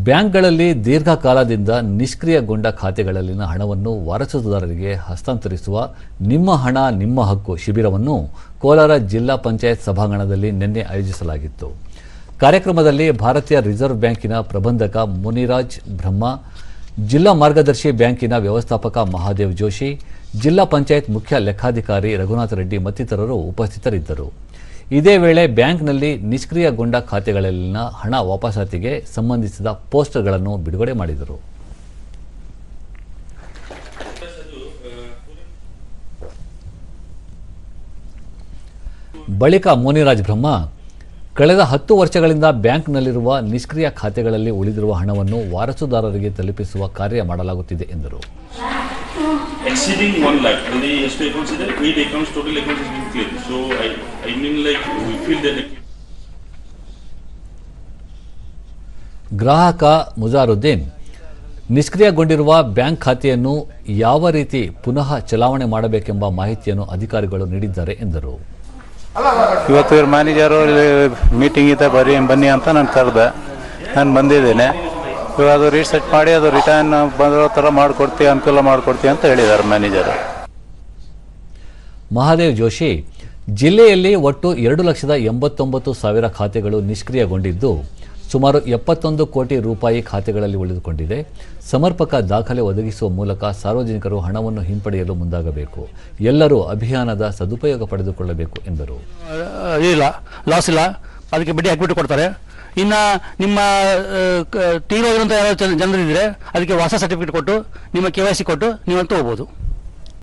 ಬ್ಯಾಂಕ್ಗಳಲ್ಲಿ ದೀರ್ಘಕಾಲದಿಂದ ನಿಷ್ಕ್ರಿಯಗೊಂಡ ಖಾತೆಗಳಲ್ಲಿನ ಹಣವನ್ನು ವಾರಸುದಾರರಿಗೆ ಹಸ್ತಾಂತರಿಸುವ ನಿಮ್ಮ ಹಣ ನಿಮ್ಮ ಹಕ್ಕು ಶಿಬಿರವನ್ನು ಕೋಲಾರ ಜಿಲ್ಲಾ ಪಂಚಾಯತ್ ಸಭಾಂಗಣದಲ್ಲಿ ನಿನ್ನೆ ಆಯೋಜಿಸಲಾಗಿತ್ತು. ಕಾರ್ಯಕ್ರಮದಲ್ಲಿ ಭಾರತೀಯ ರಿಸರ್ವ್ ಬ್ಯಾಂಕಿನ ಪ್ರಬಂಧಕ ಮುನಿರಾಜ್ ಬ್ರಹ್ಮ, ಜಿಲ್ಲಾ ಮಾರ್ಗದರ್ಶಿ ಬ್ಯಾಂಕಿನ ವ್ಯವಸ್ಥಾಪಕ ಮಹಾದೇವ್ ಜೋಶಿ, ಜಿಲ್ಲಾ ಪಂಚಾಯತ್ ಮುಖ್ಯ ಲೆಕ್ಕಾಧಿಕಾರಿ ರಘುನಾಥ ರೆಡ್ಡಿ ಮತ್ತಿತರರು ಉಪಸ್ಥಿತರಿದ್ದರು. ಇದೇ ವೇಳೆ ಬ್ಯಾಂಕ್ನಲ್ಲಿ ನಿಷ್ಕ್ರಿಯಗೊಂಡ ಖಾತೆಗಳಲ್ಲಿನ ಹಣ ವಾಪಸಾತಿಗೆ ಸಂಬಂಧಿಸಿದ ಪೋಸ್ಟರ್ಗಳನ್ನು ಬಿಡುಗಡೆ ಮಾಡಿದರು. ಬಳಿಕ ಮುನಿರಾಜ್ ಬ್ರಹ್ಮ, ಕಳೆದ 10 ವರ್ಷಗಳಿಂದ ಬ್ಯಾಂಕ್ನಲ್ಲಿರುವ ನಿಷ್ಕ್ರಿಯ ಖಾತೆಗಳಲ್ಲಿ ಉಳಿದಿರುವ ಹಣವನ್ನು ವಾರಸುದಾರರಿಗೆ ತಲುಪಿಸುವ ಕಾರ್ಯ ಮಾಡಲಾಗುತ್ತಿದೆ ಎಂದರು. Exceeding 1 lakh, when they has to consider 8 accounts, total accounts has been cleared. So I mean like we feel that. ಗ್ರಾಹಕ ಮುಜಾರುದ್ದೀನ್, ನಿಷ್ಕ್ರಿಯಗೊಂಡಿರುವ ಬ್ಯಾಂಕ್ ಖಾತೆಯನ್ನು ಯಾವ ರೀತಿ ಪುನಃ ಚಲಾವಣೆ ಮಾಡಬೇಕೆಂಬ ಮಾಹಿತಿಯನ್ನು ಅಧಿಕಾರಿಗಳು ನೀಡಿದ್ದಾರೆ ಎಂದರು. ಇವತ್ತು ಇವ್ರ ಮ್ಯಾನೇಜರು ಮೀಟಿಂಗ್ ಇದೆ ಬನ್ನಿ ಅಂತ ನಾನು ಕರೆದೆ. ನಾನು ಬಂದಿದ್ದೇನೆ. ಇವಾಗ ಅದು ರೀಸೆಟ್ ಮಾಡಿ ಅದು ರಿಟರ್ನ್ ಬಂದಿರೋ ಥರ ಮಾಡಿಕೊಡ್ತೀವಿ, ಅನುಕೂಲ ಮಾಡಿಕೊಡ್ತೀವಿ ಅಂತ ಹೇಳಿದ್ದಾರೆ ಮ್ಯಾನೇಜರು. ಮಹಾದೇವ್ ಜೋಶಿ, ಜಿಲ್ಲೆಯಲ್ಲಿ ಒಟ್ಟು 2,89,000 ಖಾತೆಗಳು ನಿಷ್ಕ್ರಿಯಗೊಂಡಿದ್ದು ಸುಮಾರು 71 ಕೋಟಿ ರೂಪಾಯಿ ಖಾತೆಗಳಲ್ಲಿ ಉಳಿದುಕೊಂಡಿದೆ. ಸಮರ್ಪಕ ದಾಖಲೆ ಒದಗಿಸುವ ಮೂಲಕ ಸಾರ್ವಜನಿಕರು ಹಣವನ್ನು ಹಿಂಪಡೆಯಲು ಮುಂದಾಗಬೇಕು. ಎಲ್ಲರೂ ಅಭಿಯಾನದ ಸದುಪಯೋಗ ಪಡೆದುಕೊಳ್ಳಬೇಕು ಎಂದರು. ಇಲ್ಲ, ಲಾಸ್ ಇಲ್ಲ, ಅದಕ್ಕೆ ಬಡ್ಡಿ ಹಾಕಿಬಿಟ್ಟು ಕೊಡ್ತಾರೆ. ಇನ್ನು ನಿಮ್ಮ ತೀರೋಗಿರುವಂಥ ಯಾರು ಜನರಿದ್ದರೆ ಅದಕ್ಕೆ ಹೊಸ ಸರ್ಟಿಫಿಕೇಟ್ ಕೊಟ್ಟು ನಿಮ್ಮ KYC ಕೊಟ್ಟು ನೀವಂತೂ ಹೋಗ್ಬೋದು.